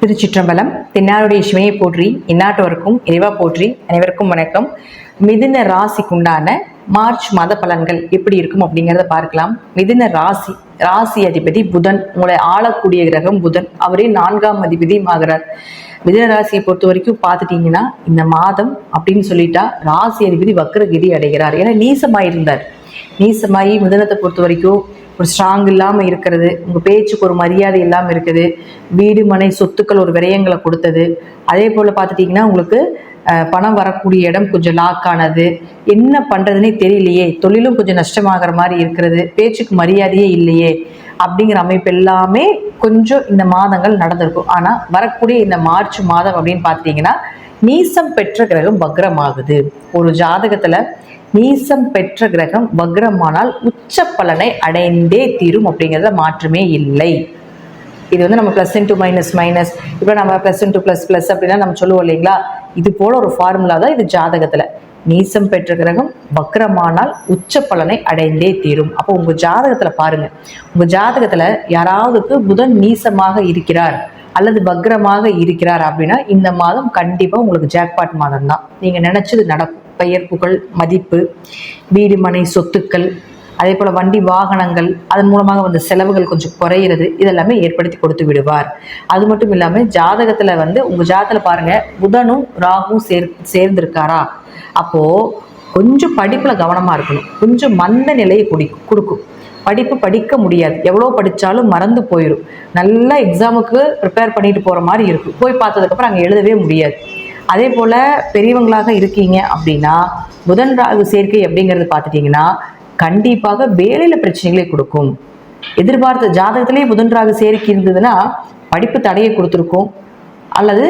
திருச்சிற்றம்பலம். தென்னாருடைய சிவனையை போற்றி, இந்நாட்டவருக்கும் இறைவா போற்றி. அனைவருக்கும் வணக்கம். மிதுன ராசிக்குண்டான மார்ச் மாத பலன்கள் எப்படி இருக்கும் அப்படிங்கிறத பார்க்கலாம். மிதுன ராசி அதிபதி புதன், உங்களை ஆளக்கூடிய கிரகம் புதன். அவரே 4ஆம் அதிபதி ஆகிறார். மிதுன ராசியை பொறுத்த வரைக்கும் பார்த்துட்டீங்கன்னா, இந்த மாதம் அப்படின்னு சொல்லிட்டா ராசி அதிபதி வக்ரகிரி அடைகிறார். ஏன்னா நீசமாயிருந்தார். நீசமாயி மிதுனத்தை பொறுத்த வரைக்கும் ஒரு ஸ்ட்ராங் இல்லாமல் இருக்கிறது, உங்கள் பேச்சுக்கு ஒரு மரியாதை இல்லாமல் இருக்குது, வீடு மனை சொத்துக்கள் ஒரு விரயங்களை கொடுத்தது. அதே போல் பார்த்துட்டிங்கன்னா உங்களுக்கு பணம் வரக்கூடிய இடம் கொஞ்சம் லாக் ஆனது, என்ன பண்ணுறதுனே தெரியலையே, தொழிலும் கொஞ்சம் நஷ்டமாகிற மாதிரி இருக்கிறது, பேச்சுக்கு மரியாதையே இல்லையே அப்படிங்கிற அமைப்பு எல்லாமே கொஞ்சம் இந்த மாதங்கள் நடந்திருக்கும். ஆனால் வரக்கூடிய இந்த மார்ச் மாதம் அப்படின்னு பார்த்தீங்கன்னா நீசம் பெற்ற கிரகம் வக்ரமாகுது. ஒரு ஜாதகத்தில் நீசம் பெற்ற கிரகம் வக்ரமானால் உச்ச பலனை அடைந்தே தீரும் அப்படிங்கிறதுல மாற்றமே இல்லை. இது வந்து நம்ம ப்ளஸ் இன்டூ மைனஸ் மைனஸ், இப்போ நம்ம ப்ளஸ் இன்டூ ப்ளஸ் ப்ளஸ் அப்படின்னா நம்ம சொல்லுவோம் இல்லைங்களா, இது போல ஒரு ஃபார்முலா தான் இது ஜாதகத்தில். நீசம் பெற்ற கிரகம் வக்ரமானால் உச்ச பலனை அடைந்தே தீரும். அப்போ உங்கள் ஜாதகத்தில் பாருங்கள், உங்கள் ஜாதகத்தில் யாராவதுக்கு புதன் நீசமாக இருக்கிறார் அல்லது வக்ரமாக இருக்கிறார் அப்படின்னா இந்த மாதம் கண்டிப்பாக உங்களுக்கு ஜாக்பாட் மாதம் தான். நீங்கள் நினச்சது நடக்கும். பெயர் புகழ் மதிப்பு, வீடு மனை சொத்துக்கள், அதே போல் வண்டி வாகனங்கள், அதன் மூலமாக வந்த செலவுகள் கொஞ்சம் குறையிறது, இதெல்லாமே ஏற்படுத்தி கொடுத்து விடுவார். அது மட்டும் இல்லாமல் ஜாதகத்தில் வந்து உங்கள் ஜாதகத்தில் பாருங்கள், புதனும் ராகுவும் சேர்ந்திருக்காரா, அப்போது கொஞ்சம் படிப்பில் கவனமாக இருக்கணும். கொஞ்சம் மந்த நிலையை கொடுக்கும். படிப்பு படிக்க முடியாது, எவ்வளோ படித்தாலும் மறந்து போயிடும். நல்லா எக்ஸாமுக்கு ப்ரிப்பேர் பண்ணிட்டு போகிற மாதிரி இருக்கும், போய் பார்த்ததுக்கப்புறம் அங்கே எழுதவே முடியாது. அதே போல் பெரியவங்களாக இருக்கீங்க அப்படின்னா புதன் ராகு சேர்க்கை அப்படிங்கிறது பார்த்துட்டிங்கன்னா கண்டிப்பாக வேலையில் பிரச்சனைகளை கொடுக்கும். எதிர்பார்த்த ஜாதகத்திலேயே புதன் ராகு சேர்க்கை இருந்ததுன்னா படிப்பு தடையை கொடுத்துருக்கும், அல்லது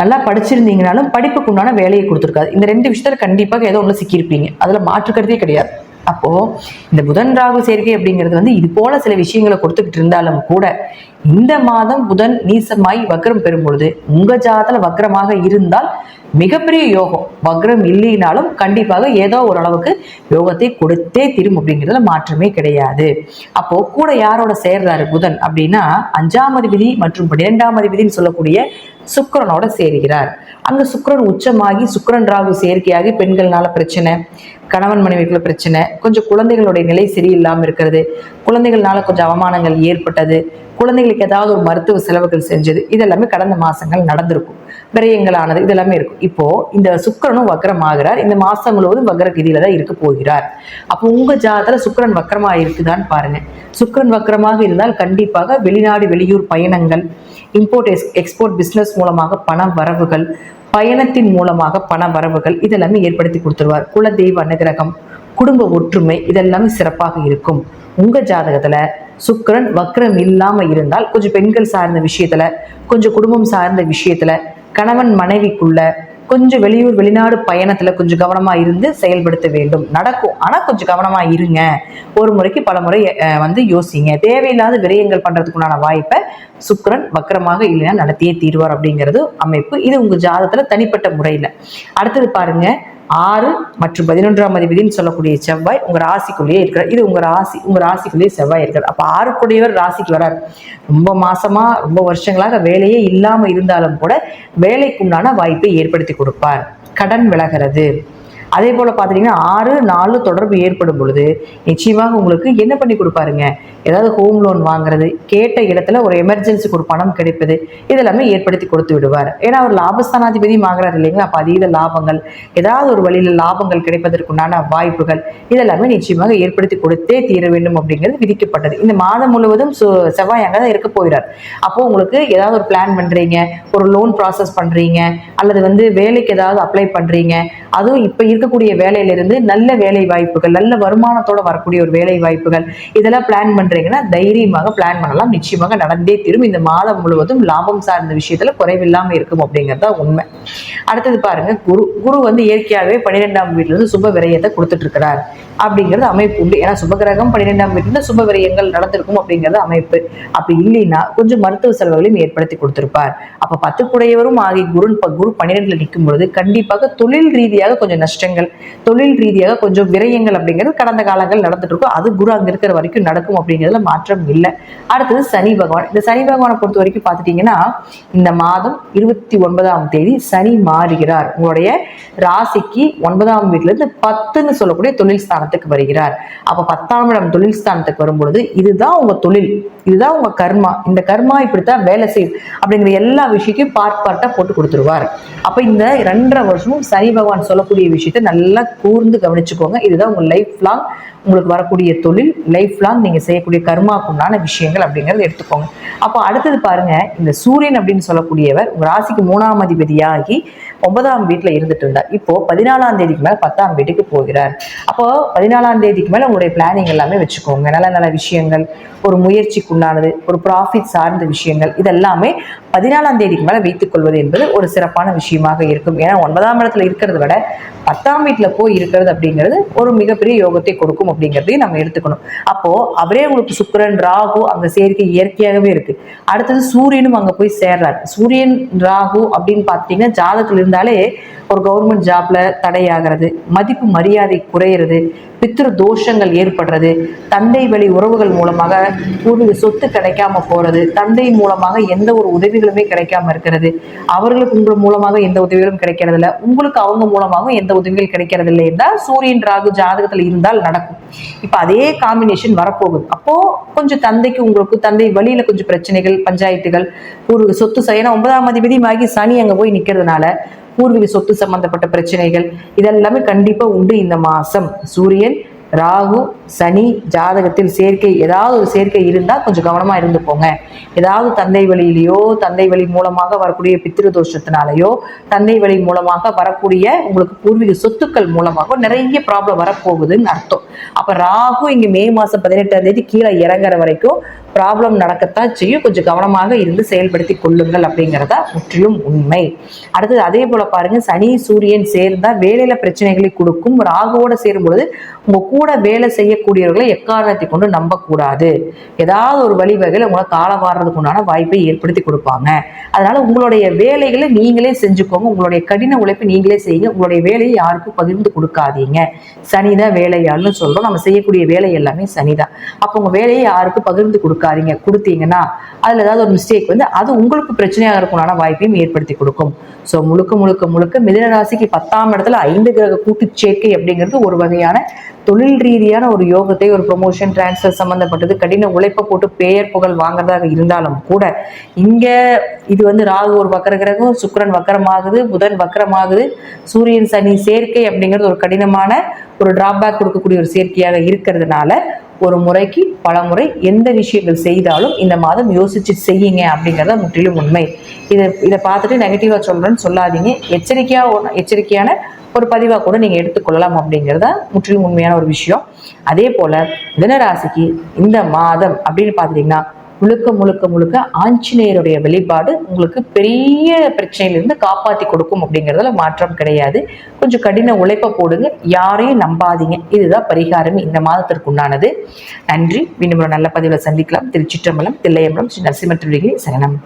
நல்லா படிச்சிருந்தீங்கனாலும் படிப்புக்கு உண்டான வேலையை கொடுத்துருக்காது. இந்த 2 விஷயத்தில் கண்டிப்பாக ஏதோ ஒன்று சிக்கியிருப்பீங்க, அதில் மாற்றுக்கிறதே கிடையாது. அப்போது இந்த புதன் ராகு சேர்க்கை அப்படிங்கிறது வந்து இது போல சில விஷயங்களை கொடுத்துக்கிட்டு இருந்தாலும் கூட இந்த மாதம் புதன் நீசமாய் வக்ரம் பெறும் பொழுது உங்கள் ஜாதகத்தில் வக்ரமாக இருந்தால் மிகப்பெரிய யோகம். வக்ரம் இல்லைனாலும் கண்டிப்பாக ஏதோ ஓரளவுக்கு யோகத்தை கொடுத்தே தீரும் அப்படிங்கிறதுல மாற்றமே கிடையாது. அப்போ கூட யாரோட சேர்றாரு புதன் அப்படின்னா 5ஆம் அதிபதி மற்றும் 12ஆம் அதிபதினு சொல்லக்கூடிய சுக்கிரனோட சேர்கிறார். அங்க சுக்கிரன் உச்சமாகி சுக்கிரன் ராகு சேர்க்கையாகி பெண்கள்னால பிரச்சனை, கணவன் மனைவிக்குள்ள பிரச்சனை, கொஞ்சம் குழந்தைகளுடைய நிலை சரியில்லாமல் இருக்கிறது, குழந்தைகள்னால கொஞ்சம் அவமானங்கள் ஏற்பட்டது, குழந்தைகளுக்கு ஏதாவது ஒரு மருத்துவ செலவுகள் செஞ்சது, இதெல்லாமே கடந்த மாசங்கள் நடந்திருக்கும். விரயங்களானது இதெல்லாமே இருக்கும். இப்போ இந்த சுக்கிரனும் வக்ரம் ஆகிறார். இந்த மாசம் முழுவதும் வக்ரகதியில தான் இருக்க போகிறார். அப்போ உங்க ஜாதகத்துல சுக்கிரன் வக்ரமா இருக்குதான்னு பாருங்க. சுக்கிரன் வக்ரமாக இருந்தால் கண்டிப்பாக வெளிநாடு வெளியூர் பயணங்கள், இம்போர்ட் எக்ஸ்போர்ட் பிசினஸ் மூலமாக பண வரவுகள், பயணத்தின் மூலமாக பண வரவுகள் இதெல்லாமே ஏற்படுத்தி கொடுத்துருவார். குலதெய்வ அனுகிரகம், குடும்ப ஒற்றுமை இதெல்லாமே சிறப்பாக இருக்கும். உங்க ஜாதகத்துல சுக்கிரன் வக்ரம் இல்லாம இருந்தால் கொஞ்சம் பெண்கள் சார்ந்த விஷயத்துல, கொஞ்சம் குடும்பம் சார்ந்த விஷயத்துல, கணவன் மனைவிக்குள்ள கொஞ்சம் வெளியூர் வெளிநாடு பயணத்துல கொஞ்சம் கவனமா இருந்து செயல்படுத்த வேண்டும். நடக்கும், ஆனா கொஞ்சம் கவனமா இருங்க. ஒரு முறைக்கு பல முறை வந்து யோசிங்க. தேவையில்லாத விரயங்கள் பண்றதுக்குண்டான வாய்ப்பை சுக்கிரன் வக்ரமாக இல்லைன்னா நடத்தியே தீர்வார் அப்படிங்கிறது அமைப்பு. இது உங்க ஜாதகத்துல தனிப்பட்ட முறையில. அடுத்தது பாருங்க, 6 மற்றும் 11ஆம் அதிபதினு சொல்லக்கூடிய செவ்வாய் உங்க ராசிக்குள்ளேயே இருக்கிறார். இது உங்க ராசிக்குள்ளேயே செவ்வாய் இருக்கிறார். அப்ப 6 கூடியவர் ராசிக்கு வரார். ரொம்ப மாசமா ரொம்ப வருஷங்களாக வேலையே இல்லாம இருந்தாலும் கூட வேலைக்குண்டான வாய்ப்பை ஏற்படுத்தி கொடுப்பார். கடன் விலகிறது. அதே போல பாத்தீங்கன்னா 6-4 தொடர்பு ஏற்படும் பொழுது நிச்சயமாக உங்களுக்கு என்ன பண்ணி கொடுப்பாருங்க, ஏதாவது ஹோம் லோன் வாங்குறது, கேட்ட இடத்துல ஒரு எமர்ஜென்சிக்கு ஒரு பணம் கிடைப்பது, இதெல்லாமே ஏற்படுத்தி கொடுத்து விடுவார். ஏன்னா அவர் லாபஸ்தானாதிபதியும் ஆகிறார் இல்லைங்களா. அப்ப அதீத லாபங்கள், ஏதாவது ஒரு வழியில லாபங்கள் கிடைப்பதற்குண்டான வாய்ப்புகள் இதெல்லாமே நிச்சயமாக ஏற்படுத்தி கொடுத்தே தீர வேண்டும் அப்படிங்கிறது விதிக்கப்பட்டது. இந்த மாதம் முழுவதும் செவ்வாய் அங்கதான் இருக்க போகிறார். அப்போ உங்களுக்கு ஏதாவது ஒரு பிளான் பண்றீங்க, ஒரு லோன் ப்ராசஸ் பண்றீங்க, அல்லது வந்து வேலைக்கு ஏதாவது அப்ளை பண்றீங்க, அதுவும் இப்ப இருக்கக்கூடிய வேலையிலிருந்து நல்ல வேலை வாய்ப்புகள், நல்ல வருமானத்தோட வரக்கூடிய ஒரு வேலை வாய்ப்புகள் இதெல்லாம் பிளான் பண்றீங்கன்னா தைரியமாக பிளான் பண்ணலாம். நிச்சயமாக நடந்தே தீரும். இந்த மாதம் முழுவதும் லாபம் சார்ந்த விஷயத்துல குறைவில்லாம இருக்கும் அப்படிங்கிறதா உண்மை. அடுத்தது பாருங்க, குரு வந்து இயற்கையாகவே 12ஆம் வீட்டுல இருந்து சுப விரயத்தை கொடுத்துட்டு இருக்கிறார் அப்படிங்கிறது அமைப்பு உண்டு. ஏன்னா சுபகிரகம் 12ஆம் வீட்டுல சுப விரயங்கள் நடந்திருக்கும் அப்படிங்கிறது அமைப்பு. அப்படி இல்லைன்னா கொஞ்சம் மருத்துவ செலவுகளையும் ஏற்படுத்தி கொடுத்திருப்பார். அப்ப 10 குடையவரும் ஆகிய குரு 12ல நிற்கும் பொழுது கண்டிப்பாக தொழில் ரீதியாக கொஞ்சம் நஷ்டங்கள் கஷ்டங்கள், தொழில் ரீதியாக கொஞ்சம் விரயங்கள் அப்படிங்கிறது கடந்த காலங்கள் நடந்துட்டு இருக்கும். அது குரு அங்க இருக்கிற வரைக்கும் நடக்கும் அப்படிங்கிறதுல மாற்றம் இல்லை. அடுத்தது சனி பகவான். இந்த சனி பகவானை பொறுத்த வரைக்கும் பார்த்துட்டீங்கன்னா இந்த மாதம் 29ஆம் தேதி சனி மாறுகிறார். உங்களுடைய ராசிக்கு 9ஆம் வீட்டுல இருந்து 10ன்னு சொல்லக்கூடிய தொழில் ஸ்தானத்துக்கு வருகிறார். அப்ப 10ஆம் இடம் தொழில் ஸ்தானத்துக்கு வரும்பொழுது இதுதான் உங்க தொழில், இதுதான் உங்க கர்மா, இந்த கர்மா இப்படித்தான் வேலை செய்யுது அப்படிங்கிற எல்லா விஷயத்தையும் பார்ட்டா போட்டு கொடுத்துருவார். அப்ப இந்த 2.5 வருஷமும் சனி பகவான் சொல்லக்கூடிய விஷயத்த நல்லா கூர்ந்து கவனிச்சுக்கோங்க. இதுதான் உங்க லைஃப் லாங் உங்களுக்கு வரக்கூடிய தொழில், லைஃப் லாங் நீங்க செய்யக்கூடிய கர்மாக்குண்டான விஷயங்கள் அப்படிங்கறத எடுத்துக்கோங்க. அப்போ அடுத்தது பாருங்க, இந்த சூரியன் அப்படின்னு சொல்லக்கூடியவர் உங்க ராசிக்கு 3ஆம் அதிபதியாகி 9ஆம் வீட்டுல இருந்துட்டு இருந்தார். இப்போ 14ஆம் தேதிக்கு மேல 10ஆம் வீட்டுக்கு போகிறார். அப்போ 14ஆம் தேதிக்கு மேல உங்களுடைய பிளானிங் எல்லாமே வச்சுக்கோங்க. நல்ல நல்ல விஷயங்கள், ஒரு முயற்சிக்குண்டானது, ஒரு ப்ராஃபிட் சார்ந்த விஷயங்கள், இதெல்லாமே 14ஆம் தேதிக்கு மேல வைத்துக் கொள்வது என்பது ஒரு சிறப்பான விஷயமாக இருக்கும். ஏன்னா 9ஆம் இடத்துல இருக்கிறத விட 10ஆம் வீட்டுல போய் இருக்கிறது அப்படிங்கிறது ஒரு மிகப்பெரிய யோகத்தை கொடுக்கும் அப்படிங்கிறதையும் நம்ம எடுத்துக்கணும். அப்போ அவரே உங்களுக்கு சுக்கிரன் ராகு அங்க சேர்க்கை இயற்கையாகவே இருக்கு. அடுத்தது சூரியனும் அங்க போய் சேர்றாரு. சூரியன் ராகு அப்படின்னு பாத்தீங்கன்னா ஜாதகத்துல இருந்தாலே ஒரு கவர்மெண்ட் ஜாப்ல தடையாகிறது, மதிப்பு மரியாதை குறையிறது, பித்ரு தோஷங்கள் ஏற்படுறது, தந்தை வழி உறவுகள் மூலமாக ஒரு சொத்து கிடைக்காம போறது, தந்தை மூலமாக எந்த ஒரு உதவிகளுமே கிடைக்காம இருக்கிறது, அவர்களுக்கு உங்கள் மூலமாக எந்த உதவிகளும் கிடைக்கிறது இல்லை, உங்களுக்கு அவங்க மூலமாகவும் எந்த உதவிகள் கிடைக்கிறது இல்லை என்றால் சூரியன் ராகு ஜாதகத்துல இருந்தால் நடக்கும். இப்ப அதே காம்பினேஷன் வரப்போகுது. அப்போ கொஞ்சம் தந்தைக்கு உங்களுக்கு தந்தை வழியில கொஞ்சம் பிரச்சனைகள், பஞ்சாயத்துகள், ஒரு சொத்து ஏன்னா 9ஆம் அதிபதியாகி சனி அங்க போய் நிக்கிறதுனால பூர்வீக சொத்து சம்பந்தப்பட்ட பிரச்சனைகள் இதெல்லாமே கண்டிப்பா உண்டு இந்த மாசம். சூரியன் ராகு சனி ஜாதகத்தில் சேர்க்கை, ஏதாவது ஒரு சேர்க்கை இருந்தால் கொஞ்சம் கவனமா இருந்துக்கோங்க. ஏதாவது தந்தை வழியிலையோ, தந்தை வழி மூலமாக வரக்கூடிய பித்திரு தோஷத்தினாலேயோ, தந்தை வழி மூலமாக வரக்கூடிய உங்களுக்கு பூர்வீக சொத்துக்கள் மூலமாக நிறைய ப்ராப்ளம் வரப்போகுதுன்னு அர்த்தம். அப்ப ராகு இங்க மே மாசம் 18ஆம் தேதி கீழே இறங்குற வரைக்கும் ப்ராப்ளம் நடக்கத்தான் செய்யும். கொஞ்சம் கவனமாக இருந்து செயல்படுத்தி கொள்ளுங்கள் அப்படிங்கிறதா முற்றிலும் உண்மை. அடுத்தது அதே போல பாருங்க, சனி சூரியன் சேர்ந்தா வேலையில பிரச்சனைகளை கொடுக்கும். ராகுவோட சேரும் பொழுது உங்க கூட வேலை செய்யக்கூடியவர்களை எக்காரணத்தை கொண்டு நம்பக்கூடாது. ஏதாவது ஒரு வழிவகையில் உங்களை காலம் வாடுறதுக்கு உண்டான வாய்ப்பை ஏற்படுத்தி கொடுப்பாங்க. அதனால உங்களுடைய வேலைகளை நீங்களே செஞ்சுக்கோங்க. உங்களுடைய கடின உழைப்பை நீங்களே செய்யுங்க. உங்களுடைய வேலையை யாருக்கும் பகிர்ந்து கொடுக்காதீங்க. சனிதான் வேலையாள்னு சொல்றோம். நம்ம செய்யக்கூடிய வேலை எல்லாமே சனிதான். அப்போ உங்க வேலையை யாருக்கும் பகிர்ந்து கொடுத்தீங்கன்னா அதுல ஏதாவது ஒரு மிஸ்டேக் அது உங்களுக்கு பிரச்சனையாக இருக்கணும்னா வாய்ப்பையும் ஏற்படுத்தி கொடுக்கும். ஸோ முழுக்க முழுக்க முழுக்க மிதுன ராசிக்கு 10ஆம் இடத்துல 5 கிரக கூட்டு சேர்க்கை அப்படிங்கிறது ஒரு வகையான தொழில் ரீதியான ஒரு யோகத்தை, ஒரு ப்ரொமோஷன் டிரான்ஸ்ஃபர் சம்பந்தப்பட்டது, கடின உழைப்பை போட்டு பெயர் புகழ் வாங்குறதாக இருந்தாலும் கூட இங்க இது ராகு ஒரு வக்கர கிரகம், சுக்கிரன் வக்கரமாகுது, புதன் வக்கரமாகுது, சூரியன் சனி சேர்க்கை அப்படிங்கிறது ஒரு கடினமான ஒரு டிராபேக் கொடுக்கக்கூடிய ஒரு சேர்க்கையாக இருக்கிறதுனால ஒரு முறைக்கு பல முறை எந்த விஷயங்கள் செய்தாலும் இந்த மாதம் யோசிச்சு செய்யுங்க அப்படிங்கிறத முற்றிலும் உண்மை. இதை பார்த்துட்டு நெகட்டிவா சொல்றேன்னு சொல்லாதீங்க. எச்சரிக்கையான ஒரு பதிவாக கூட நீங்க எடுத்துக்கொள்ளலாம் அப்படிங்கிறத முற்றிலும் உண்மையான ஒரு விஷயம். அதே போல மிதுனராசிக்கு இந்த மாதம் அப்படின்னு பார்த்துட்டீங்கன்னா முழுக்க முழுக்க முழுக்க ஆஞ்சநேயருடைய வழிபாடு உங்களுக்கு பெரிய பிரச்சனையிலிருந்து காப்பாற்றி கொடுக்கும் அப்படிங்கிறதுல மாற்றம் கிடையாது. கொஞ்சம் கடின உழைப்பை போடுங்க, யாரையும் நம்பாதீங்க. இதுதான் பரிகாரம் இந்த மாதத்திற்கு உண்டானது. நன்றி. மீண்டும் ஒரு நல்ல பதிவில் சந்திக்கலாம். திருச்சிற்றம்பலம், தில்லையம்பலம், ஸ்ரீ நரசிம்ம திருவடிகளே சரணம்.